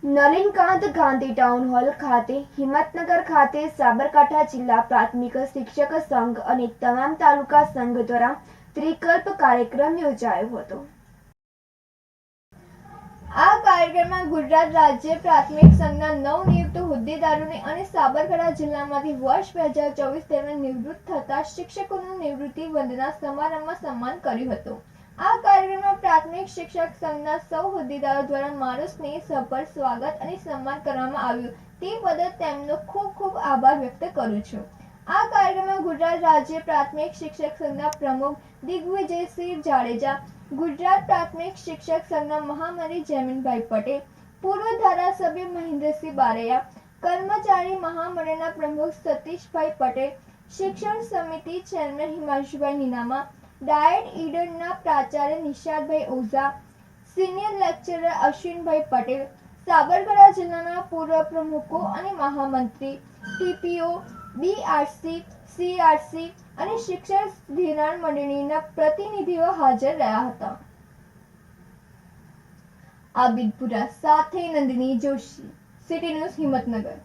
Nalinkant Gandhi town hall ખાતે હિંમતનગર ખાતે સાબરકાંઠા જિલ્લા પ્રાથમિક શિક્ષક સંઘ અને તમામ તાલુકા સંઘ દ્વારા ત્રિકલ્પ કાર્યક્રમ યોજાયો હતો। આ કાર્યક્રમમાં ગુજરાત રાજ્ય પ્રાથમિક સંઘના નવનિયુક્ત હોદ્દેદારોને અને સાબરકાંઠા જિલ્લામાંથી વર્ષ 2024 દરમિયાન નિવૃત્ત થતા શિક્ષકોનું નિવૃત્તિ વંદના સમારંભમાં સન્માન કર્યું હતું। આ કાર્યક્રમમાં પ્રાથમિક શિક્ષક સંઘના સૌ હોદ્દેદારો દ્વારા મારું સ્નેહસભર સ્વાગત અને સન્માન કરવામાં આવ્યું તે બદલ તેમનો ખૂબ ખૂબ આભાર વ્યક્ત કરું છું। આ કાર્યક્રમમાં ગુજરાત રાજ્ય પ્રાથમિક શિક્ષક સંઘના પ્રમુખ દિગ્વિજયસિંહ જાડેજા, ગુજરાત પ્રાથમિક શિક્ષક સંઘના મહામંત્રી જયમીનભાઈ પટેલ, પૂર્વ ધારાસભ્ય મહેન્દ્રસિંહ બારૈયા, કર્મચારી મહામંડળના પ્રમુખ સતીશભાઈ પટેલ, શિક્ષણ સમિતિ ચેરમેન હિમાંશુભાઈ નીનામા, ડાયટ ઈડનના પ્રાચાર્ય નિશાદભાઈ ઓઝા, સિનિયર લેક્ચરર અશ્વિનભાઈ પટેલ, સાબરકાંઠા જિલ્લાના પૂર્વ પ્રમુખો અને મહામંત્રી, ટીપીઓ, બીઆરસી, સીઆરસી અને શિક્ષણ ધિરાણ મંડળીના પ્રતિનિધિઓ હાજર રહ્યા હતા। આબિદપુરા સાથે નંદિની જોશી, સિટી ન્યૂઝ હિંમતનગર।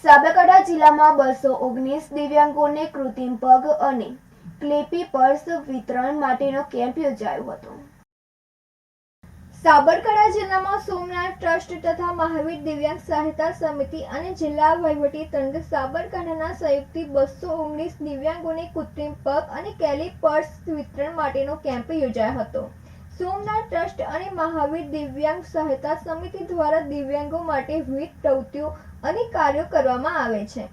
સાબરકાંઠા જિલ્લામાં 219 દિવ્યાંગોને કૃત્રિમ પગ અને ક્લેપી પર્સ વિતરણ માટેનો કેમ્પ યોજાયો હતો। સાબરકાંઠા જિલ્લામાં સોમનાથ ટ્રસ્ટ તથા મહાવીર દિવ્યાંગ સહાયતા સમિતિ અને જિલ્લા વહીવટી તંત્ર સાબરકાંઠાના સંયુક્તથી 219 દિવ્યાંગોને કૃત્રિમ પગ અને કેલી પર્સ વિતરણ માટેનો કેમ્પ યોજાયો હતો। સોમનાથ ટ્રસ્ટ અને મહાવીર દિવ્યાંગ સહાયતા સમિતિ દ્વારા દિવ્યાંગો માટે વિવિધ પ્રવૃત્તિઓ અને કાર્યો કરવામાં આવે છે,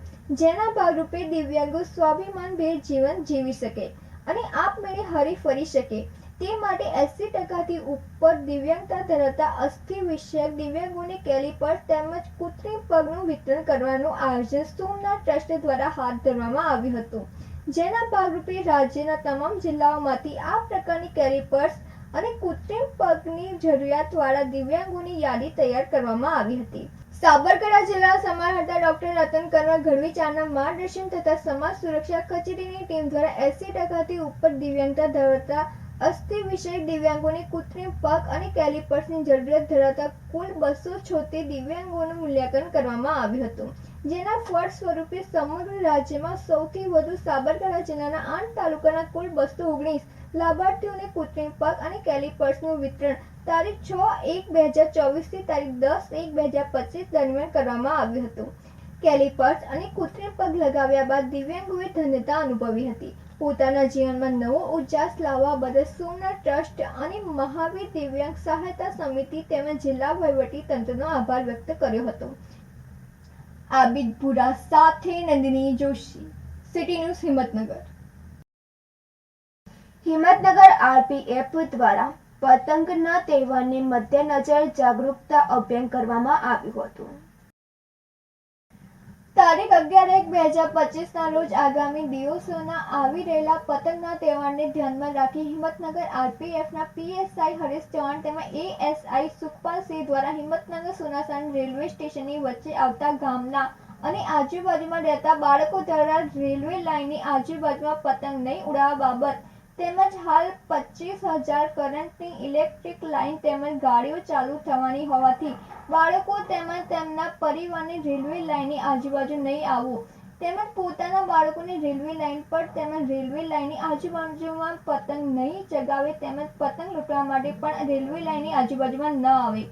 જેના ભાગરૂપે દિવ્યાંગો સ્વાભિમાનભેર જીવન જીવી શકે અને આપમેળે હરીફરી શકે તે માટે 80% ઉપર દિવ્યાંગતા ધરાવતા અસ્થિ વિષયક દિવ્યાંગોને કેલિપર તેમજ કૃત્રિમ પગનું વિતરણ કરવાનું આયોજન સોમનાથ ટ્રસ્ટ દ્વારા હાથ ધરવામાં આવ્યું હતું, જેના ભાગરૂપે રાજ્યના તમામ જિલ્લાઓમાંથી આ પ્રકારની કેલિપર્સ અને કૃત્રિમ પગની જરૂરિયાતવાળા દિવ્યાંગોની યાદી તૈયાર કરવામાં આવી હતી। સાબરકાંઠા જિલ્લા સમાહર્તા ડોક્ટર રતન કનવા ગઢવીચારના માર્ગદર્શન તથા સમાજ સુરક્ષા કચેરીની ટીમ દ્વારા 80% ઉપર દિવ્યાંગતા ધરાવતા અસ્થિ વિષયક દિવ્યાંગોને કૃત્રિમ પગ અને કેલિપર્સની જરૂરિયાત ધરાવતા કુલ 276 દિવ્યાંગોનું મૂલ્યાંકન કરવામાં આવ્યું હતું, જેના ફળ સ્વરૂપે સમગ્ર રાજ્યમાં સૌથી વધુ સાબરકાંઠા જિલ્લાના 8 તાલુકાના કુલ 219 લાભાર્થીઓને કૃત્રિમ પગ અને કેલિપર્સનું વિતરણ તારીખ 6/1/2024 થી તારીખ 10/1/2025 દરમિયાન કરવામાં આવ્યું હતું। કેલિપર્સ અને કૃત્રિમ પગ લગાવ્યા બાદ દિવ્યાંગોએ ધન્યતા અનુભવી હતી। પોતાના જીવનમાં નવો ઉજાસ લાવવા બદલ સોમનાથ ટ્રસ્ટ અને મહાવીર દિવ્યાંગ સહાયતા સમિતિ તેમજ જિલ્લા વહીવટી તંત્રનો આભાર વ્યક્ત કર્યો હતો। આબિદપુરા સાથે Nandini Joshi, city news Himmatnagar. Himmatnagar RPF દ્વારા પતંગના તહેવારને મધ્યનજર જાગૃતતા અભિયાન કરવામાં આવ્યું હતું। તારીખ 11/1/2025 ના રોજ આગામી દિવસોના આવી રહેલા પતંગના તહેવારને ધ્યાનમાં રાખી હિંમતનગર આરપીએફના પીએસઆઈ હરેશ ચૌહાણ તેમજ એએસઆઈ સુખપાલસિંહ દ્વારા હિંમતનગર સુનાસણ રેલવે સ્ટેશનની વચ્ચે આવતા ગામના અને આજુબાજુમાં રહેતા બાળકો દ્વારા રેલવે લાઇનની આજુબાજુમાં પતંગ નહીં ઉડાવવા બાબત તેમજ હાલ 25,000 કરંટની ઇલેક્ટ્રિક લાઇન તેમજ ગાડીઓ ચાલુ થવાની હોવાથી બાળકો તેમજ તેમના પરિવારને રેલવે લાઇનની આજુબાજુ નહીં આવવું તેમજ પોતાના બાળકોને રેલવે લાઇન પર તેમજ રેલવે લાઇનની આજુબાજુમાં પતંગ નહીં ચગાવે તેમજ પતંગ લૂંટવા માટે પણ રેલવે લાઇનની આજુબાજુમાં ન આવે,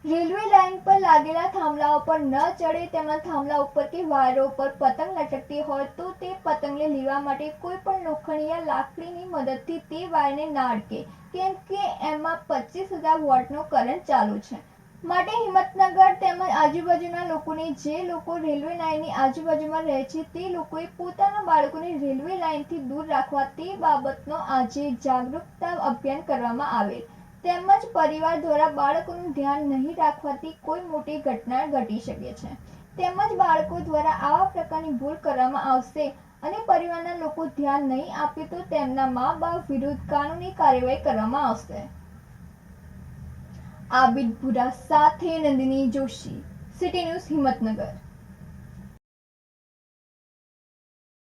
રેલવે લાઇન પર લાગેલા થાંભલાઓ પર ન ચડે તેમજ થાંભલા ઉપર કે વાયરો ઉપર પતંગ લટકતી હોય તો તે પતંગને લેવા માટે કોઈ પણ લોખંડ યા લાકડીની મદદથી તે વાયરને ના અડકે, કેમ કે એમાં 25,000 વોલ્ટનો કરંટ ચાલુ છે। માટે હિંમતનગર તેમજ આજુબાજુના લોકોને જે લોકો રેલવે લાઇનની આજુબાજુમાં રહે છે તે લોકોએ પોતાના બાળકોને રેલવે લાઇનથી દૂર રાખવા તે બાબતનો આજે જાગૃતતા અભિયાન કરવામાં આવેલ, તેમજ પરિવાર દ્વારા બાળકોનું ધ્યાન નહીં રાખવાથી કોઈ મોટી ઘટના ઘટી શકે છે, તેમજ બાળકો દ્વારા આવા પ્રકારની ભૂલ કરવામાં આવશે અને પરિવારના લોકો ધ્યાન નહીં આપે તો તેમના મા-બાપ વિરુદ્ધ કાનૂની કાર્યવાહી કરવામાં આવશે। આબિદપુરા સાથે નંદિની જોશી, સિટી ન્યૂઝ હિંમતનગર।